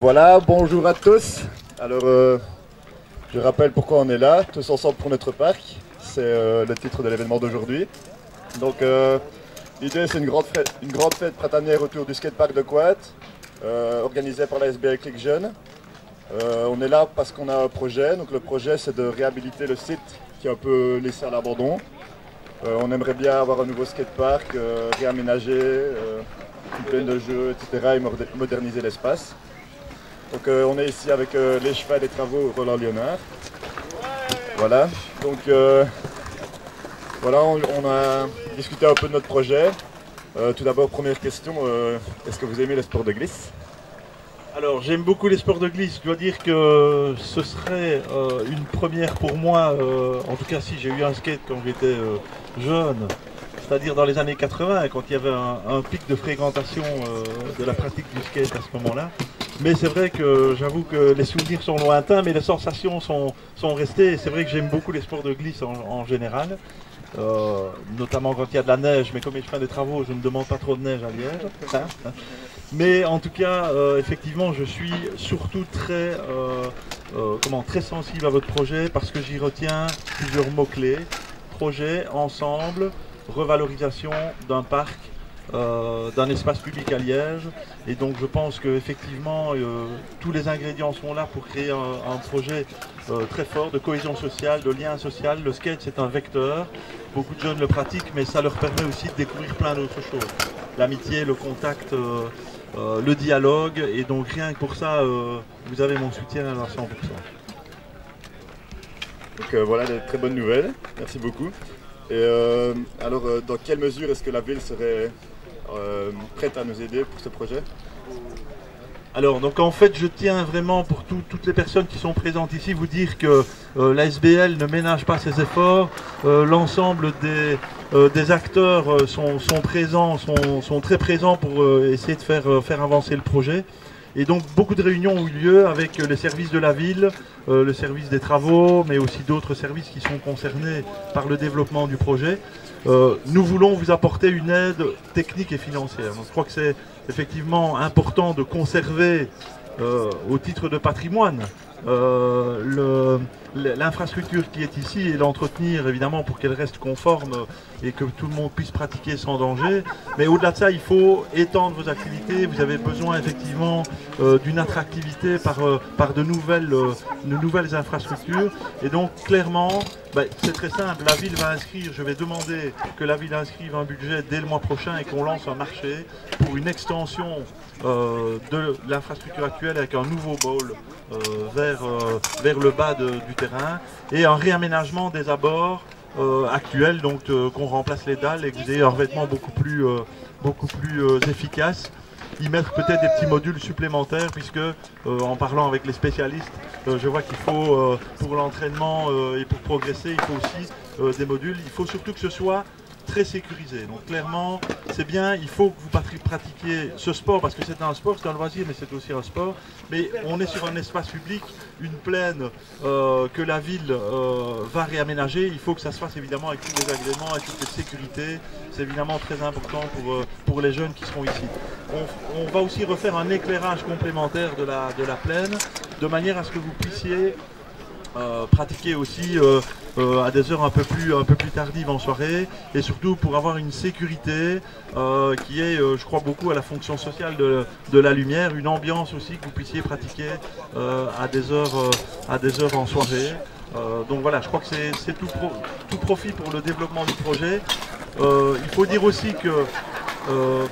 Voilà, bonjour à tous. Alors, je rappelle pourquoi on est là, tous ensemble pour notre parc. C'est le titre de l'événement d'aujourd'hui. Donc, l'idée, c'est une grande fête printanière autour du skatepark de Coët, organisée par la SBL Click Jeune. On est là parce qu'on a un projet. Donc, le projet, c'est de réhabiliter le site qui est un peu laissé à l'abandon. On aimerait bien avoir un nouveau skatepark, réaménager, une plaine de jeux, etc. et moderniser l'espace. Donc on est ici avec les chevals des travaux Roland Léonard. Voilà, donc voilà, on a discuté un peu de notre projet. Tout d'abord, première question, est-ce que vous aimez les sports de glisse? Alors j'aime beaucoup les sports de glisse, je dois dire que ce serait une première pour moi, en tout cas si j'ai eu un skate quand j'étais jeune, c'est-à-dire dans les années 80, quand il y avait un pic de fréquentation de la pratique du skate à ce moment-là. Mais c'est vrai que j'avoue que les souvenirs sont lointains, mais les sensations sont restées. Et c'est vrai que j'aime beaucoup les sports de glisse en général, notamment quand il y a de la neige. Mais comme je fais des travaux, je ne demande pas trop de neige à Liège. Mais en tout cas, effectivement, je suis surtout très sensible à votre projet parce que j'y retiens plusieurs mots-clés. Projet, ensemble, revalorisation d'un parc. D'un espace public à Liège, et donc je pense qu'effectivement tous les ingrédients sont là pour créer un projet très fort de cohésion sociale, de lien social. Le skate, c'est un vecteur, beaucoup de jeunes le pratiquent, mais ça leur permet aussi de découvrir plein d'autres choses, l'amitié, le contact, le dialogue, et donc rien que pour ça vous avez mon soutien à 100%. Donc voilà, des très bonnes nouvelles, merci beaucoup. Et alors, dans quelle mesure est-ce que la ville serait prête à nous aider pour ce projet? Alors, donc en fait, je tiens vraiment pour toutes les personnes qui sont présentes ici vous dire que la SBL ne ménage pas ses efforts. L'ensemble des acteurs sont présents, sont très présents pour essayer de faire avancer le projet. Et donc beaucoup de réunions ont eu lieu avec les services de la ville, le service des travaux, mais aussi d'autres services qui sont concernés par le développement du projet. Nous voulons vous apporter une aide technique et financière. Donc, je crois que c'est effectivement important de conserver au titre de patrimoine l'infrastructure qui est ici et l'entretenir évidemment pour qu'elle reste conforme et que tout le monde puisse pratiquer sans danger. Mais au-delà de ça, il faut étendre vos activités. Vous avez besoin effectivement d'une attractivité par de nouvelles infrastructures. Et donc clairement, c'est très simple, la ville va inscrire, je vais demander que la ville inscrive un budget dès le mois prochain et qu'on lance un marché pour une extension de l'infrastructure actuelle avec un nouveau bowl vers le bas du terrain et un réaménagement des abords actuels, donc qu'on remplace les dalles et que vous ayez un revêtement beaucoup plus efficace. Y mettre peut-être des petits modules supplémentaires puisque en parlant avec les spécialistes, je vois qu'il faut pour l'entraînement et pour progresser, il faut aussi des modules. Il faut surtout que ce soit très sécurisé. Donc clairement, c'est bien, il faut que vous pratiquiez ce sport parce que c'est un sport, c'est un loisir, mais c'est aussi un sport. Mais on est sur un espace public, une plaine que la ville va réaménager. Il faut que ça se fasse évidemment avec tous les agréments, avec toutes les sécurités. C'est évidemment très important pour les jeunes qui seront ici. On va aussi refaire un éclairage complémentaire de la plaine, de manière à ce que vous puissiez pratiquer aussi à des heures un peu plus tardives en soirée, et surtout pour avoir une sécurité qui est, je crois, beaucoup à la fonction sociale de la lumière, une ambiance aussi que vous puissiez pratiquer à des heures en soirée. Donc voilà, je crois que c'est tout profit pour le développement du projet. Il faut dire aussi que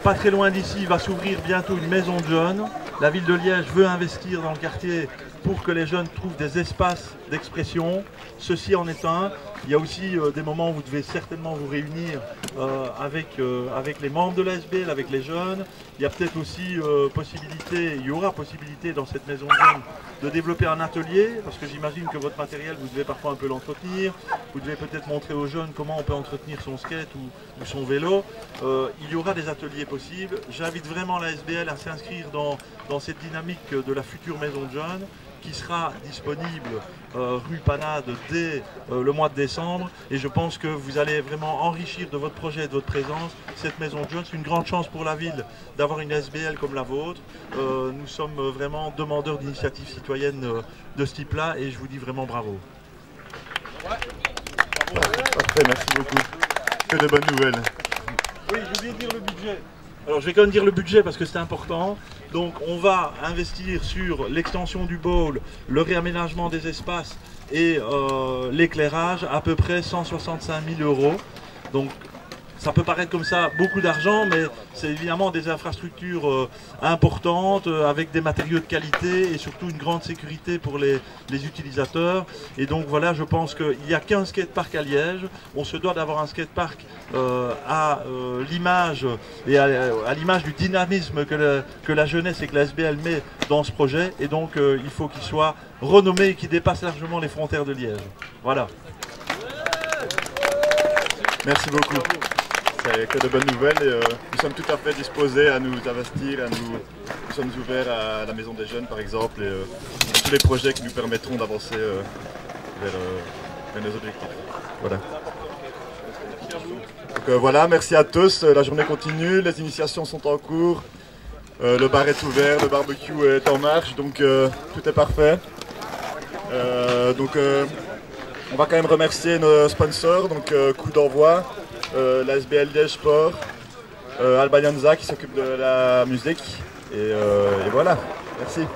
pas très loin d'ici va s'ouvrir bientôt une maison de jeunes. La ville de Liège veut investir dans le quartier pour que les jeunes trouvent des espaces d'expression. Ceci en est un. Il y a aussi des moments où vous devez certainement vous réunir avec les membres de la SBL, avec les jeunes. Il y a peut-être aussi il y aura possibilité dans cette maison de jeunes de développer un atelier, parce que j'imagine que votre matériel, vous devez parfois un peu l'entretenir. Vous devez peut-être montrer aux jeunes comment on peut entretenir son skate ou son vélo. Il y aura des ateliers possibles. J'invite vraiment la SBL à s'inscrire dans cette dynamique de la future maison de jeunes. qui sera disponible rue Panade dès le mois de décembre. Et je pense que vous allez vraiment enrichir de votre projet et de votre présence cette maison de jeunes. C'est une grande chance pour la ville d'avoir une SBL comme la vôtre. Nous sommes vraiment demandeurs d'initiatives citoyennes de ce type-là et je vous dis vraiment bravo. Parfait, merci beaucoup. Que de bonnes nouvelles. Oui, j'ai oublié de dire le budget. Alors je vais quand même dire le budget parce que c'est important. Donc on va investir sur l'extension du bowl, le réaménagement des espaces et l'éclairage à peu près 165 000 €. Donc ça peut paraître comme ça beaucoup d'argent, mais c'est évidemment des infrastructures importantes, avec des matériaux de qualité et surtout une grande sécurité pour les utilisateurs. Et donc voilà, je pense qu'il n'y a qu'un skatepark à Liège. On se doit d'avoir un skatepark à l'image et à l'image du dynamisme que la jeunesse et que la SBL met dans ce projet. Et donc il faut qu'il soit renommé et qu'il dépasse largement les frontières de Liège. Voilà. Merci beaucoup. C'est que de bonnes nouvelles et nous sommes tout à fait disposés à nous investir, nous sommes ouverts à la Maison des Jeunes par exemple et à tous les projets qui nous permettront d'avancer vers nos objectifs. Voilà. Donc voilà, merci à tous, la journée continue, les initiations sont en cours, le bar est ouvert, le barbecue est en marche, donc tout est parfait. On va quand même remercier nos sponsors, donc coup d'envoi. La SBL Liège Sport, Albanianza qui s'occupe de la musique et voilà, merci.